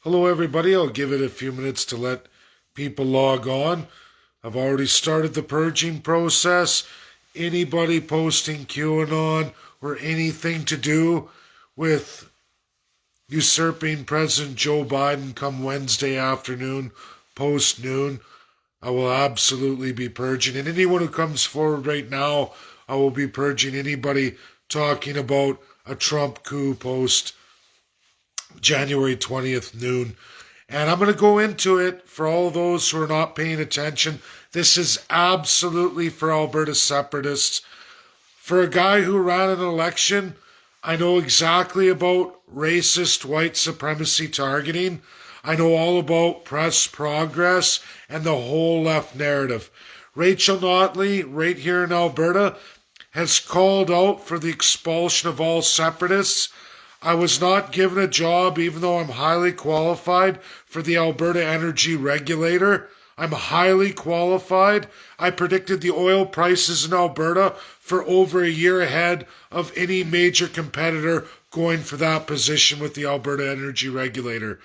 Hello, everybody. I'll give it a few minutes to let people log on. I've already started the purging process. Anybody posting QAnon or anything to do with usurping President Joe Biden come Wednesday afternoon, post noon, I will absolutely be purging. And anyone who comes forward right now, I will be purging. Anybody talking about a Trump coup post January 20th noon. And I'm going to go into it for all those who are not paying attention. This is absolutely for Alberta separatists. For a guy who ran an election, I know exactly about racist white supremacy targeting. I know all about press progress and the whole left narrative. Rachel Notley, right here in Alberta, has called out for the expulsion of all separatists. I was not given a job, even though I'm highly qualified, for the Alberta Energy Regulator. I'm highly qualified. I predicted the oil prices in Alberta for over a year ahead of any major competitor going for that position with the Alberta Energy Regulator.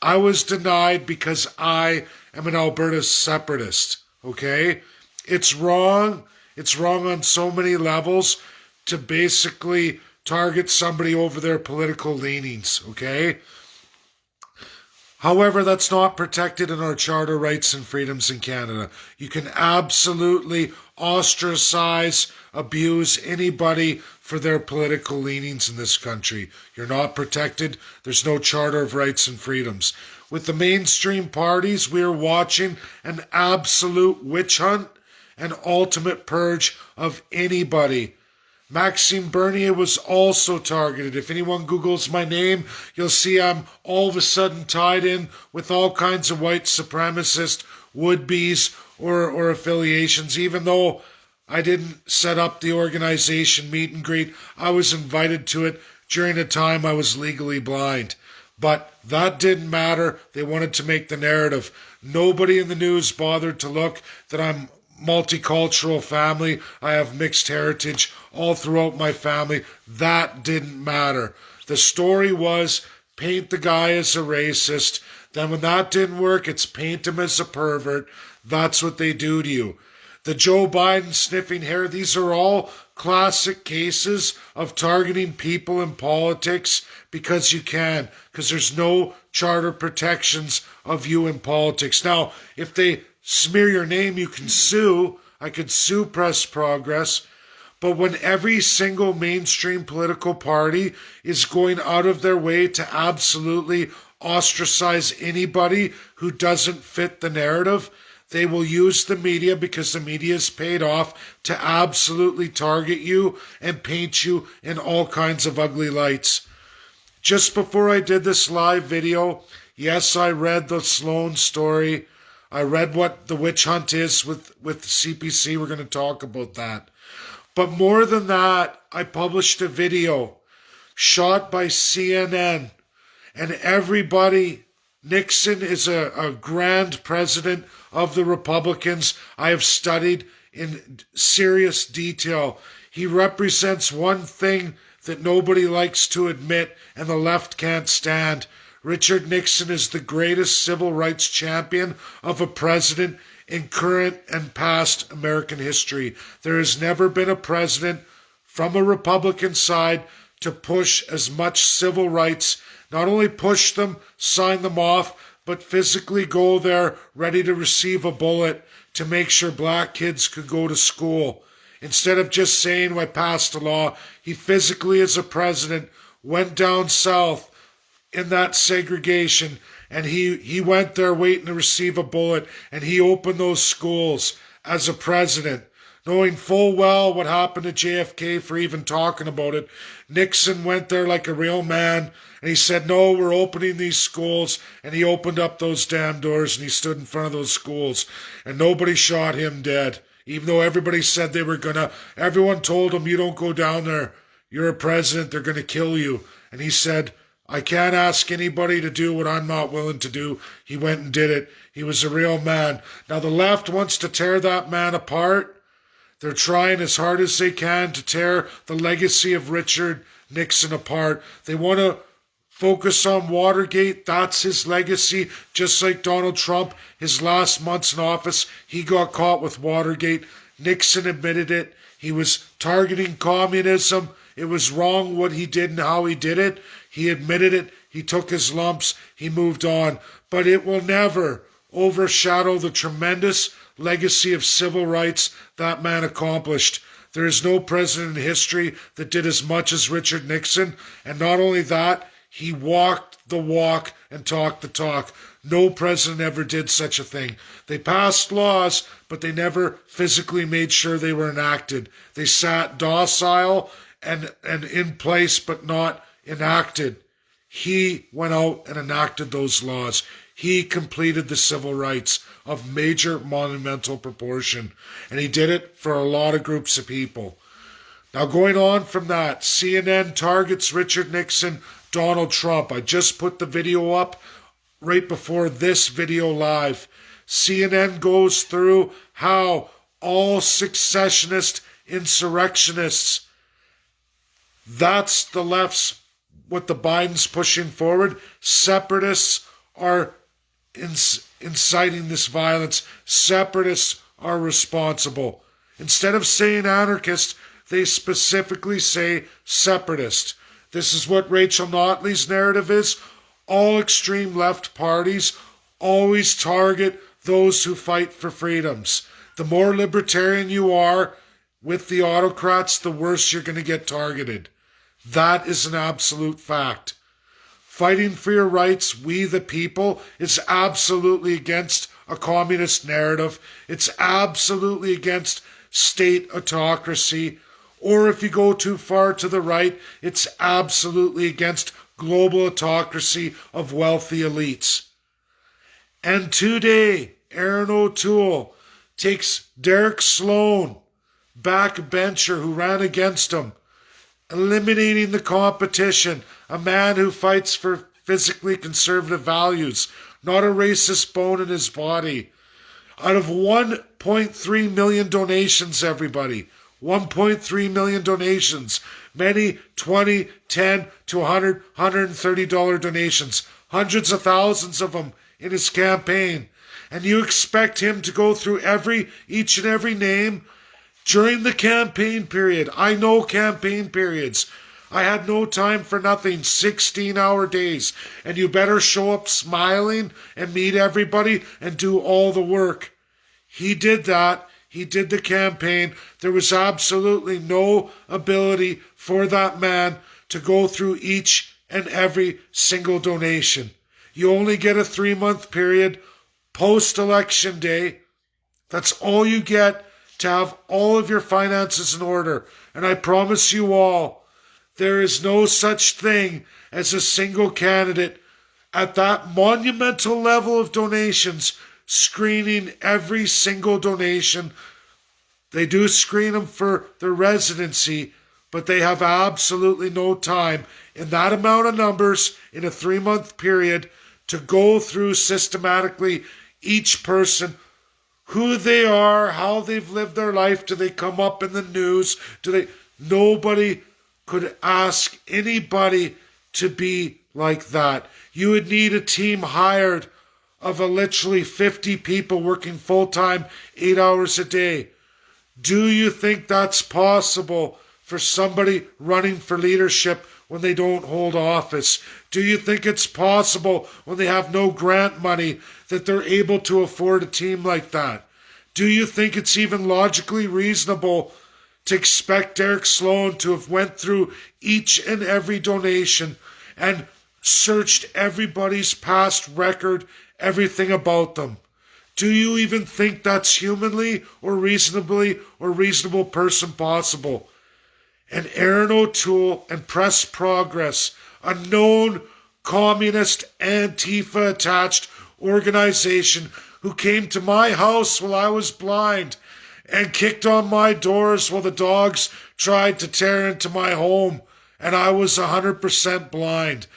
I was denied because I am an Alberta separatist, okay? It's wrong. It's wrong on so many levels to basically target somebody over their political leanings, okay? However, that's not protected in our Charter rights and freedoms in Canada. You can absolutely ostracize, abuse anybody for their political leanings in this country. You're not protected. There's no Charter of rights and freedoms. With the mainstream parties, we are watching an absolute witch hunt, an ultimate purge of anybody. Maxime Bernier was also targeted. If anyone Googles my name, you'll see I'm all of a sudden tied in with all kinds of white supremacist would-bes or affiliations. Even though I didn't set up the organization meet and greet, I was invited to it during a time I was legally blind. But that didn't matter. They wanted to make the narrative. Nobody in the news bothered to look that I'm multicultural family. I have mixed heritage all throughout my family. That didn't matter. The story was paint the guy as a racist. Then when that didn't work, it's paint him as a pervert. That's what they do to you. The Joe Biden sniffing hair, these are all classic cases of targeting people in politics because you can, because there's no charter protections of you in politics. Now, if they smear your name, you can sue. I could sue Press Progress. But when every single mainstream political party is going out of their way to absolutely ostracize anybody who doesn't fit the narrative, they will use the media, because the media is paid off, to absolutely target you and paint you in all kinds of ugly lights. Just before I did this live video, yes, I read the SLOAN story. I read what the witch hunt is with CPC. We're going to talk about that. But more than that, I published a video shot by CNN. And everybody, Nixon is a grand president of the Republicans. I have studied in serious detail. He represents one thing that nobody likes to admit and the left can't stand. Richard Nixon is the greatest civil rights champion of a president in current and past American history. There has never been a president from a Republican side to push as much civil rights, not only push them, sign them off, but physically go there ready to receive a bullet to make sure black kids could go to school. Instead of just saying, I passed a law, he physically, as a president, went down south in that segregation, and he went there waiting to receive a bullet, and he opened those schools as a president, knowing full well what happened to JFK for even talking about it. Nixon went there like a real man, and he said, no, we're opening these schools, and he opened up those damn doors, and he stood in front of those schools, and nobody shot him dead, even though everybody said they were gonna. Everyone told him, you don't go down there, you're a president, they're gonna kill you. And he said, I can't ask anybody to do what I'm not willing to do. He went and did it. He was a real man. Now the left wants to tear that man apart. They're trying as hard as they can to tear the legacy of Richard Nixon apart. They want to focus on Watergate. That's his legacy. Just like Donald Trump, his last months in office, he got caught with Watergate. Nixon admitted it. He was targeting communism. It was wrong what he did and how he did it. He admitted it. He took his lumps. He moved on. But it will never overshadow the tremendous legacy of civil rights that man accomplished. There is no president in history that did as much as Richard Nixon. And not only that, he walked the walk and talked the talk. No president ever did such a thing. They passed laws, but they never physically made sure they were enacted. They sat docile and in place, but not enacted. He went out and enacted those laws. He completed the civil rights of major monumental proportion. And he did it for a lot of groups of people. Now going on from that, CNN targets Richard Nixon, Donald Trump. I just put the video up right before this video live. CNN goes through how all secessionist insurrectionists, that's the left's, what the Biden's pushing forward. Separatists are inciting this violence. Separatists are responsible. Instead of saying anarchist, they specifically say separatist. This is what Rachel Notley's narrative is. All extreme left parties always target those who fight for freedoms. The more libertarian you are with the autocrats, the worse you're going to get targeted. That is an absolute fact. Fighting for your rights, we the people, is absolutely against a communist narrative. It's absolutely against state autocracy. Or if you go too far to the right, it's absolutely against global autocracy of wealthy elites. And today, Aaron O'Toole takes Derek Sloan, backbencher who ran against him, eliminating the competition, a man who fights for physically conservative values, not a racist bone in his body. Out of 1.3 million donations, everybody, 1.3 million donations, many $20, $10 to $100, $130 donations, hundreds of thousands of them in his campaign. And you expect him to go through each and every name during the campaign period. I know campaign periods. I had no time for nothing, 16-hour days. And you better show up smiling and meet everybody and do all the work. He did that. He did the campaign. There was absolutely no ability for that man to go through each and every single donation. You only get a 3-month period post-election day. That's all you get to have all of your finances in order. And I promise you all, there is no such thing as a single candidate at that monumental level of donations screening every single donation. They do screen them for their residency, but they have absolutely no time in that amount of numbers in a 3-month period to go through systematically each person, who they are, how they've lived their life. Do they come up in the news? Nobody could ask anybody to be like that. You would need a team hired of literally 50 people working full-time, 8 hours a day. Do you think that's possible for somebody running for leadership when they don't hold office? Do you think it's possible when they have no grant money that they're able to afford a team like that? Do you think it's even logically reasonable to expect Derek Sloan to have went through each and every donation and searched everybody's past record, everything about them? Do you even think that's humanly or reasonable person possible? And Aaron O'Toole and Press Progress, a known communist Antifa-attached organization who came to my house while I was blind and kicked on my doors while the dogs tried to tear into my home and I was 100% blind.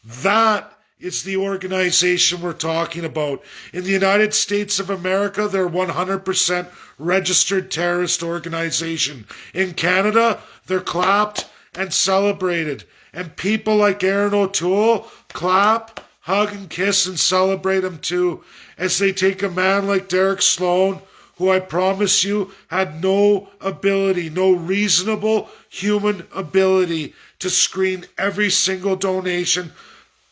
That is the organization we're talking about. In the United States of America, they're 100% registered terrorist organization. In Canada, they're clapped and celebrated. And people like Aaron O'Toole clap, hug and kiss and celebrate him too, as they take a man like Derek Sloan, who I promise you had no ability, no reasonable human ability to screen every single donation,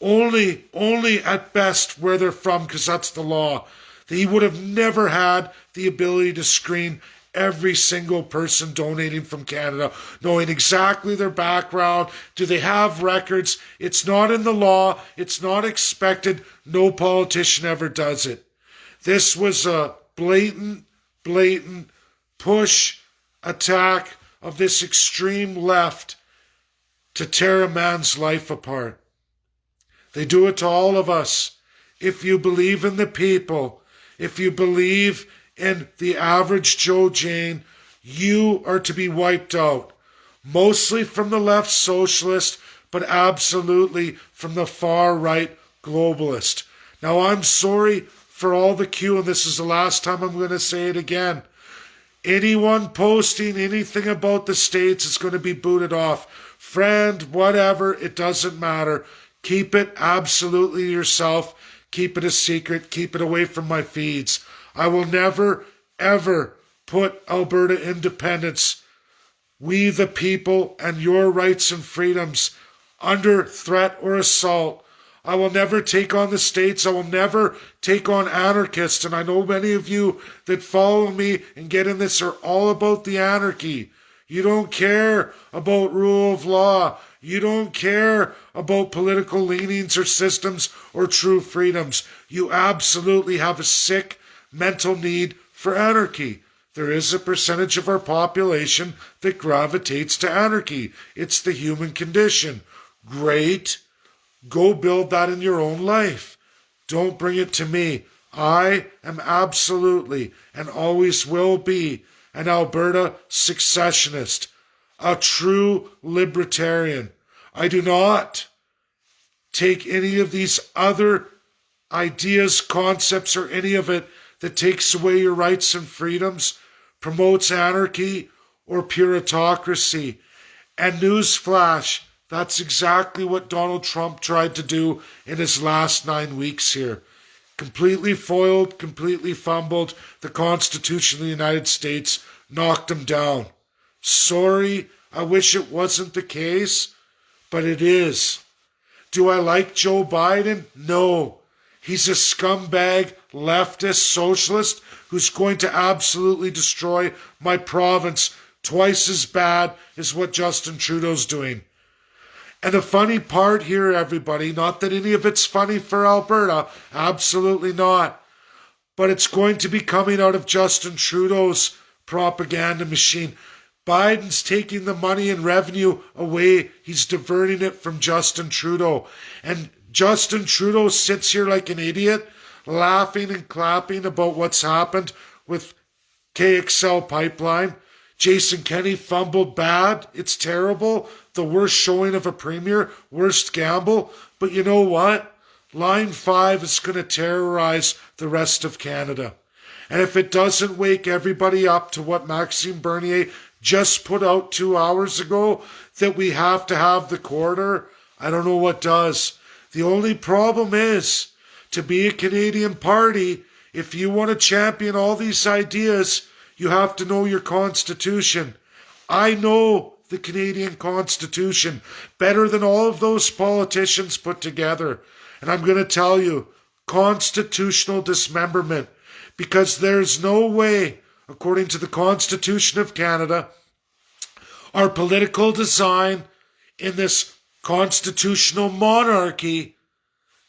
only at best where they're from, because that's the law. He would have never had the ability to screen every single person donating from Canada, knowing exactly their background. Do they have records? It's not in the law. It's not expected. No politician ever does it. This was a blatant push attack of this extreme left to tear a man's life apart. They do it to all of us. If you believe in the people, if you believe in the average Joe Jane, you are to be wiped out. Mostly from the left socialist, but absolutely from the far right globalist. Now, I'm sorry for all the Q, and this is the last time I'm going to say it again. Anyone posting anything about the States is going to be booted off. Friend, whatever, it doesn't matter. Keep it absolutely yourself. Keep it a secret. Keep it away from my feeds. I will never, ever put Alberta independence, we the people, and your rights and freedoms under threat or assault. I will never take on the States. I will never take on anarchists. And I know many of you that follow me and get in this are all about the anarchy. You don't care about rule of law. You don't care about political leanings or systems or true freedoms. You absolutely have a sick mental need for anarchy. There is a percentage of our population that gravitates to anarchy. It's the human condition. Great. Go build that in your own life. Don't bring it to me. I am absolutely and always will be an Alberta successionist, a true libertarian. I do not take any of these other ideas, concepts, or any of it that takes away your rights and freedoms, promotes anarchy or puritocracy. And newsflash, that's exactly what Donald Trump tried to do in his last 9 weeks here. Completely foiled, completely fumbled. The Constitution of the United States knocked him down. Sorry, I wish it wasn't the case, but it is. Do I like Joe Biden? No. He's a scumbag, leftist, socialist who's going to absolutely destroy my province twice as bad as what Justin Trudeau's doing. And the funny part here, everybody, not that any of it's funny for Alberta, absolutely not, but it's going to be coming out of Justin Trudeau's propaganda machine. Biden's taking the money and revenue away. He's diverting it from Justin Trudeau. And Justin Trudeau sits here like an idiot, laughing and clapping about what's happened with KXL Pipeline. Jason Kenney fumbled bad. It's terrible. The worst showing of a premier, worst gamble. But you know what? Line 5 is going to terrorize the rest of Canada. And if it doesn't wake everybody up to what Maxime Bernier just put out 2 hours ago, that we have to have the corridor, I don't know what does. The only problem is, to be a Canadian party, if you want to champion all these ideas, you have to know your Constitution. I know the Canadian Constitution better than all of those politicians put together. And I'm going to tell you, constitutional dismemberment, because there's no way, according to the Constitution of Canada, our political design in this constitutional monarchy,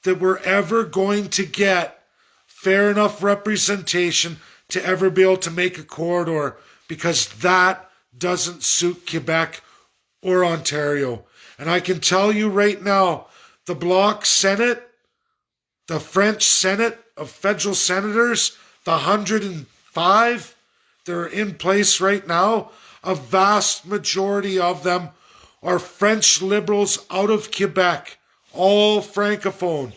that we're ever going to get fair enough representation to ever be able to make a corridor, because that doesn't suit Quebec or Ontario. And I can tell you right now, the Bloc Senate, the French Senate of federal senators, the 105 that are in place right now, a vast majority of them are French liberals out of Quebec, all francophone.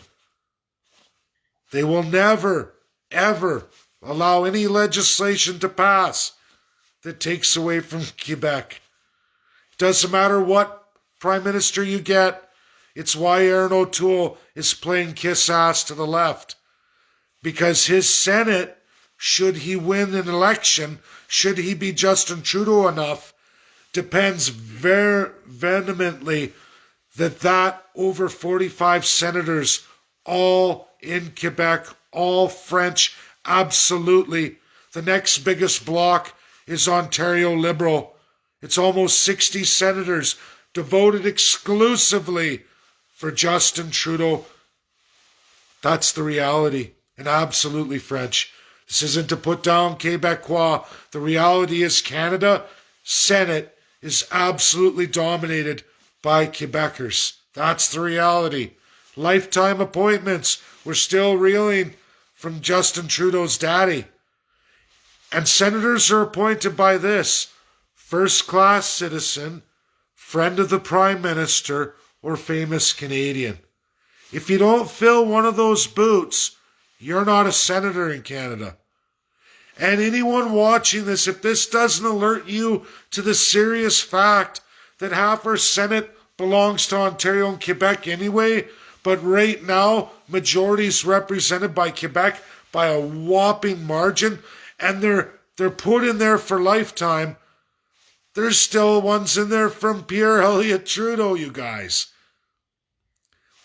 They will never, ever allow any legislation to pass that takes away from Quebec. Doesn't matter what Prime Minister you get. It's why Aaron O'Toole is playing kiss ass to the left. Because his Senate, should he win an election, should he be Justin Trudeau enough, depends very vehemently that over 45 senators, all in Quebec, all French, absolutely. The next biggest bloc is Ontario Liberal. It's almost 60 senators devoted exclusively for Justin Trudeau. That's the reality, and absolutely French. This isn't to put down Quebecois. The reality is Canada Senate is absolutely dominated by Quebecers. That's the reality. Lifetime appointments. We're still reeling from Justin Trudeau's daddy. And senators are appointed by this: first-class citizen, friend of the Prime Minister, or famous Canadian. If you don't fill one of those boots, you're not a senator in Canada. And anyone watching this, if this doesn't alert you to the serious fact that half our Senate belongs to Ontario and Quebec anyway, but right now, majority is represented by Quebec by a whopping margin, and they're put in there for lifetime. There's still ones in there from Pierre Elliott Trudeau, you guys.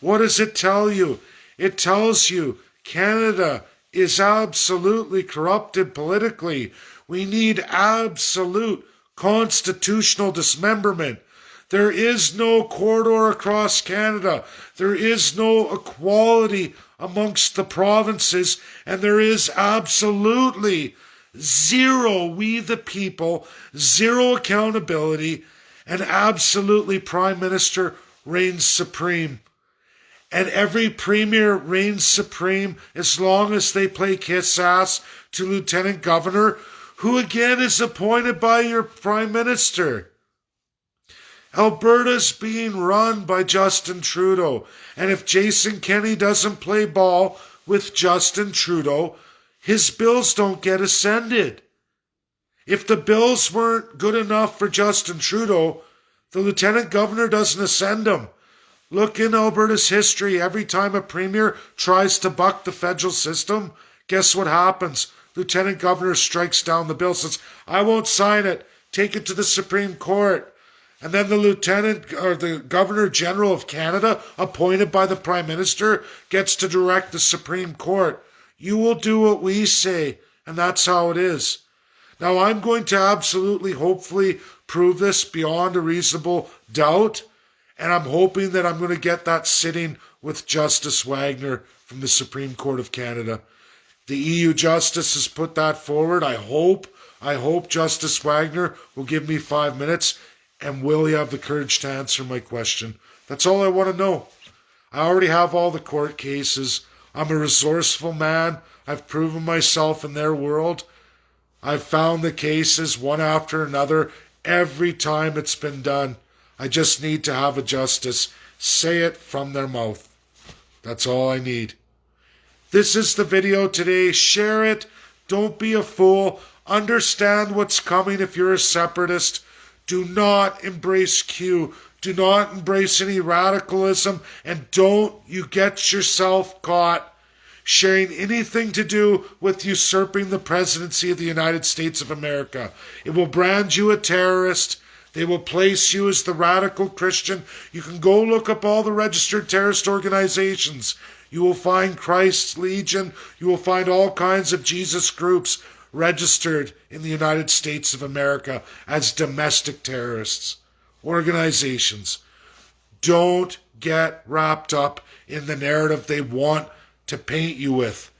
What does it tell you? It tells you Canada is absolutely corrupted politically. We need absolute constitutional dismemberment. There is no corridor across Canada. There is no equality amongst the provinces, and there is absolutely zero we the people, zero accountability, and absolutely Prime Minister reigns supreme. And every premier reigns supreme as long as they play kiss ass to Lieutenant Governor, who again is appointed by your Prime Minister. Alberta's being run by Justin Trudeau. And if Jason Kenney doesn't play ball with Justin Trudeau, his bills don't get ascended. If the bills weren't good enough for Justin Trudeau, the Lieutenant Governor doesn't ascend them. Look in Alberta's history. Every time a premier tries to buck the federal system, guess what happens? Lieutenant Governor strikes down the bill, says, I won't sign it. Take it to the Supreme Court. And then the Lieutenant or the Governor General of Canada, appointed by the Prime Minister, gets to direct the Supreme Court. You will do what we say, and that's how it is. Now, I'm going to absolutely, hopefully, prove this beyond a reasonable doubt. And I'm hoping that I'm going to get that sitting with Justice Wagner from the Supreme Court of Canada. The EU Justice has put that forward. I hope Justice Wagner will give me 5 minutes, and will he have the courage to answer my question? That's all I want to know. I already have all the court cases. I'm a resourceful man. I've proven myself in their world. I've found the cases one after another every time it's been done. I just need to have a justice say it from their mouth. That's all I need. This is the video today. Share it. Don't be a fool. Understand what's coming if you're a separatist. Do not embrace Q. Do not embrace any radicalism. And don't you get yourself caught sharing anything to do with usurping the presidency of the United States of America. It will brand you a terrorist. They will place you as the radical Christian. You can go look up all the registered terrorist organizations. You will find Christ's Legion. You will find all kinds of Jesus groups registered in the United States of America as domestic terrorists organizations. Don't get wrapped up in the narrative they want to paint you with.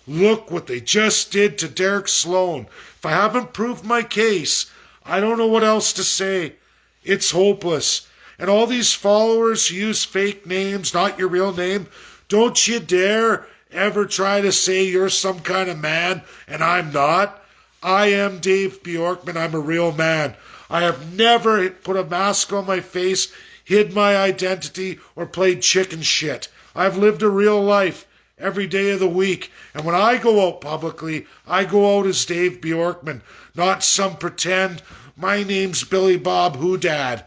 Look what they just did to Derek Sloan. If I haven't proved my case, I don't know what else to say. It's hopeless. And all these followers who use fake names, not your real name, don't you dare ever try to say you're some kind of man and I'm not. I am Dave Bjorkman. I'm a real man. I have never put a mask on my face, hid my identity, or played chicken shit. I've lived a real life every day of the week. And when I go out publicly, I go out as Dave Bjorkman, not some pretend, my name's Billy Bob Whodad.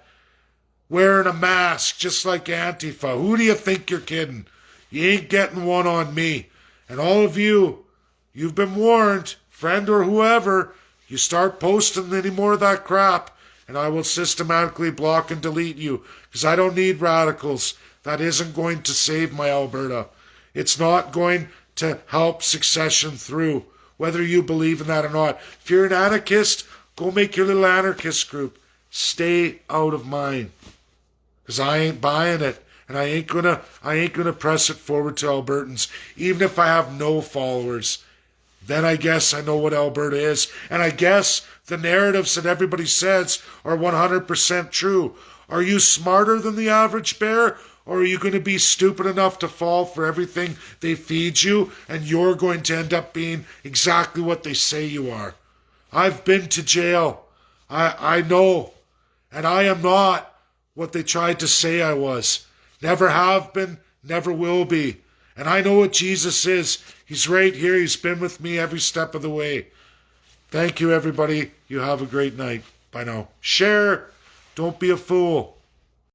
wearing a mask just like Antifa. Who do you think you're kidding? You ain't getting one on me. And all of you, you've been warned, friend or whoever, you start posting any more of that crap, and I will systematically block and delete you, because I don't need radicals. That isn't going to save my Alberta. It's not going to help succession through, whether you believe in that or not. If you're an anarchist, go make your little anarchist group. Stay out of mine, because I ain't buying it. And I ain't gonna press it forward to Albertans, even if I have no followers. Then I guess I know what Alberta is. And I guess the narratives that everybody says are 100% true. Are you smarter than the average bear? Or are you going to be stupid enough to fall for everything they feed you, and you're going to end up being exactly what they say you are? I've been to jail. I know. And I am not what they tried to say I was. Never have been, never will be. And I know what Jesus is. He's right here. He's been with me every step of the way. Thank you, everybody. You have a great night. Bye now. Share. Don't be a fool.